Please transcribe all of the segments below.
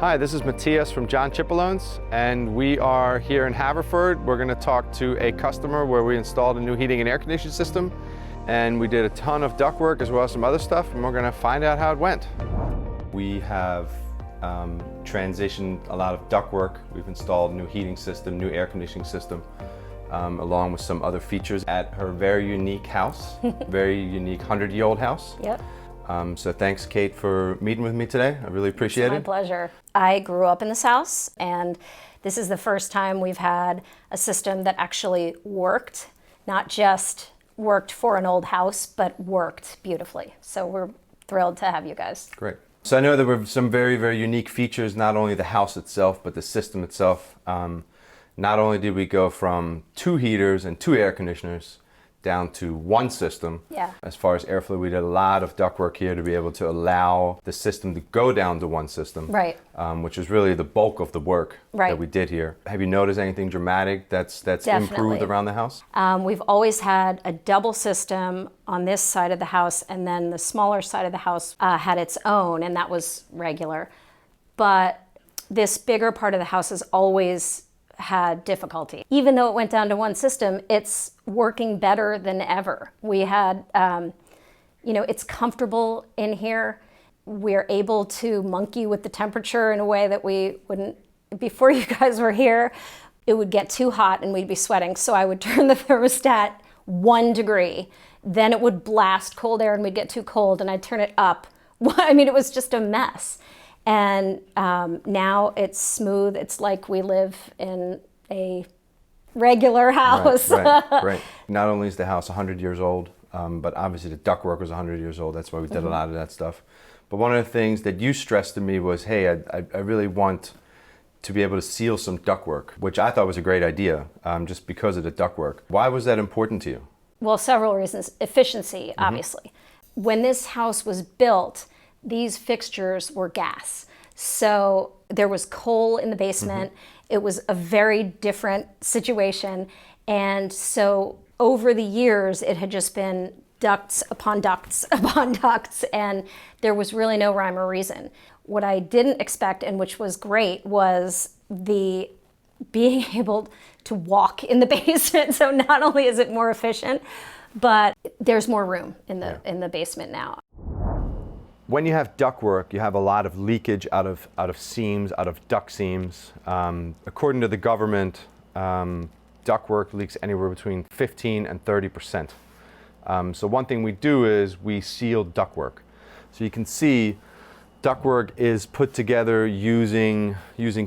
Hi, this is Matthias from John Chipalones, and we are here in Haverford. We're going to talk to a customer where we installed a new heating and air conditioning system, and we did a ton of ductwork as well as some other stuff, and we're going to find out how it went. We have transitioned a lot of ductwork. We've installed a new heating system, new air conditioning system, along with some other features at her very unique house, very unique 100-year-old house. Yep. So thanks, Kate, for meeting with me today. I really appreciate it. My pleasure. I grew up in this house, and this is the first time we've had a system that actually worked, not just worked for an old house, but worked beautifully. So we're thrilled to have you guys. Great. So I know there were some very, very unique features, not only the house itself, but the system itself. Not only did we go from 2 heaters and 2 air conditioners down to 1 system. Yeah. As far as airflow, we did a lot of ductwork here to be able to allow the system to go down to 1 system. Right. Which is really the bulk of the work Right. that we did here. Have you noticed anything dramatic that's improved around the house? We've always had a double system on this side of the house, and then the smaller side of the house had its own, and that was regular. But this bigger part of the house has always had difficulty. Even though it went down to 1 system, it's working better than ever. We had, it's comfortable in here. We're able to monkey with the temperature in a way that we wouldn't before you guys were here. It would get too hot and we'd be sweating. So I would turn the thermostat 1 degree. Then it would blast cold air and we'd get too cold, and I'd turn it up. I mean, it was just a mess. And now it's smooth. It's like we live in a regular house. Right. Not only is the house 100 years old, but obviously the ductwork was 100 years old. That's why we did a lot of that stuff. But one of the things that you stressed to me was, hey, I really want to be able to seal some ductwork, which I thought was a great idea, just because of the ductwork. Why was that important to you? Well, several reasons. Efficiency, obviously. When this house was built, these fixtures were gas. So there was coal in the basement. It was a very different situation. And so over the years, it had just been ducts upon ducts upon ducts, and there was really no rhyme or reason. What I didn't expect, and which was great, was the being able to walk in the basement. So not only is it more efficient, but there's more room in the basement now. When you have ductwork, you have a lot of leakage out of seams, out of duct seams. According to the government, ductwork leaks anywhere between 15 and 30%. So one thing we do is we seal ductwork. So you can see ductwork is put together using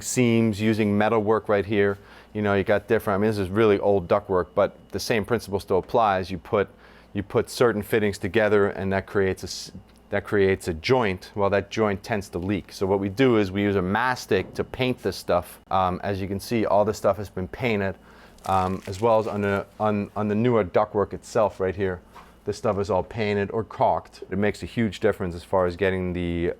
seams, using metalwork right here. You know, you got different, I mean, this is really old ductwork, but the same principle still applies. You put certain fittings together, and that creates a joint. Well, that joint tends to leak. So what we do is we use a mastic to paint this stuff. As you can see, all this stuff has been painted, as well as on the newer ductwork itself right here. This stuff is all painted or caulked. It makes a huge difference as far as getting the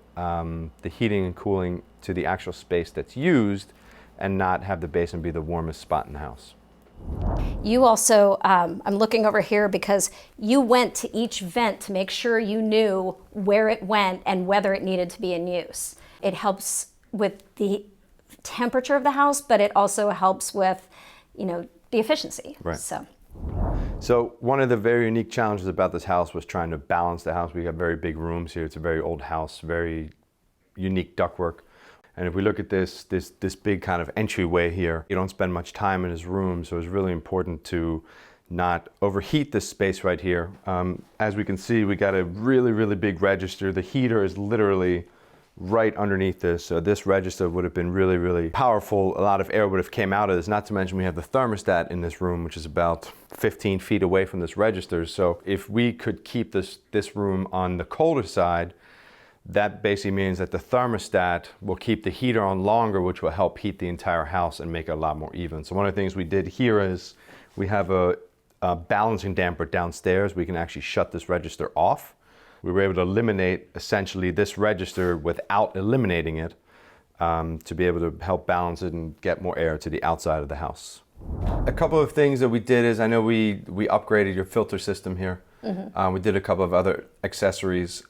heating and cooling to the actual space that's used, and not have the basement be the warmest spot in the house. You also, I'm looking over here because you went to each vent to make sure you knew where it went and whether it needed to be in use. It helps with the temperature of the house, but it also helps with, the efficiency. Right. So one of the very unique challenges about this house was trying to balance the house. We got very big rooms here. It's a very old house, very unique ductwork. And if we look at this big kind of entryway here, you don't spend much time in his room, so it's really important to not overheat this space right here. As we can see, we got a really, really big register. The heater is literally right underneath this, so this register would have been really, really powerful. A lot of air would have came out of this, not to mention we have the thermostat in this room, which is about 15 feet away from this register. So if we could keep this room on the colder side, that basically means that the thermostat will keep the heater on longer, which will help heat the entire house and make it a lot more even. So one of the things we did here is we have a balancing damper downstairs. We can actually shut this register off. We were able to eliminate essentially this register without eliminating it, to be able to help balance it and get more air to the outside of the house. A couple of things that we did is, I know we upgraded your filter system here. We did a couple of other accessories.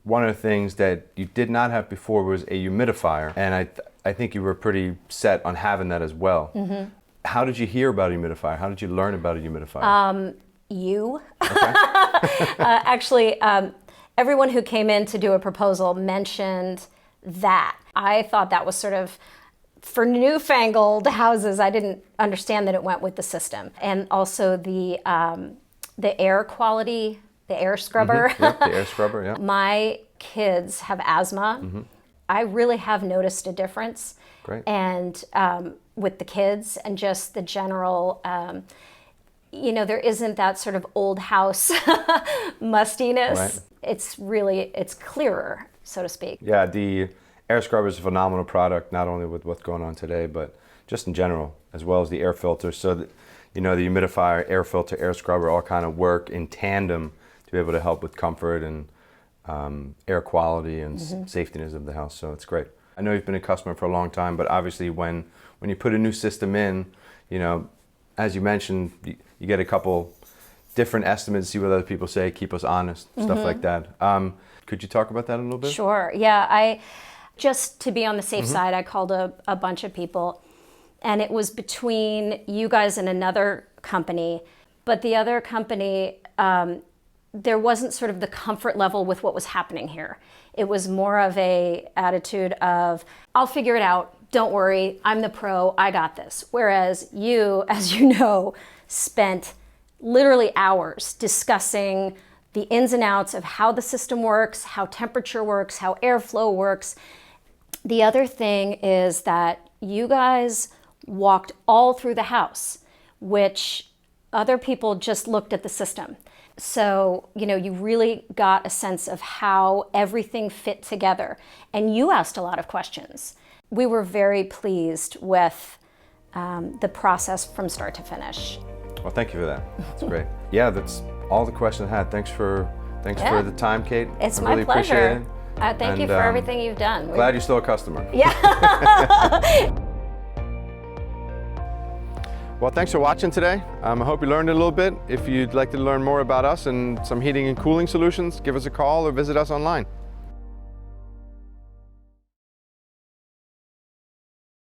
one of the things that you did not have before was a humidifier, and I think you were pretty set on having that as well. How did you hear about a humidifier? How did you learn about a humidifier? You. Okay. Actually, everyone who came in to do a proposal mentioned that. I thought that was sort of for newfangled houses. I didn't understand that it went with the system. And also the air quality, the air scrubber. Yep, the air scrubber, yeah. My kids have asthma. I really have noticed a difference. Great. And with the kids and just the general, there isn't that sort of old house mustiness. Right. It's clearer, so to speak. Yeah, the air scrubber is a phenomenal product, not only with what's going on today, but just in general, as well as the air filter. So that, the humidifier, air filter, air scrubber all kind of work in tandem to be able to help with comfort and air quality and safetiness of the house. So it's great. I know you've been a customer for a long time, but obviously when you put a new system in, as you mentioned, you get a couple different estimates, see what other people say, keep us honest, stuff like that. Could you talk about that a little bit? Sure. Yeah, just to be on the safe side, I called a bunch of people, and it was between you guys and another company, but the other company, there wasn't sort of the comfort level with what was happening here. It was more of a attitude of, I'll figure it out, don't worry, I'm the pro, I got this. Whereas you, as you know, spent literally hours discussing the ins and outs of how the system works, how temperature works, how airflow works. The other thing is that you guys walked all through the house, which other people just looked at the system. So, you really got a sense of how everything fit together. And you asked a lot of questions. We were very pleased with the process from start to finish. Well, thank you for that. That's great. Yeah, that's all the questions I had. Thanks for the time, Kate. It's I my really pleasure. Appreciate it. Thank you for everything you've done. Glad you're still a customer. Yeah. Well, thanks for watching today. I hope you learned a little bit. If you'd like to learn more about us and some heating and cooling solutions, give us a call or visit us online.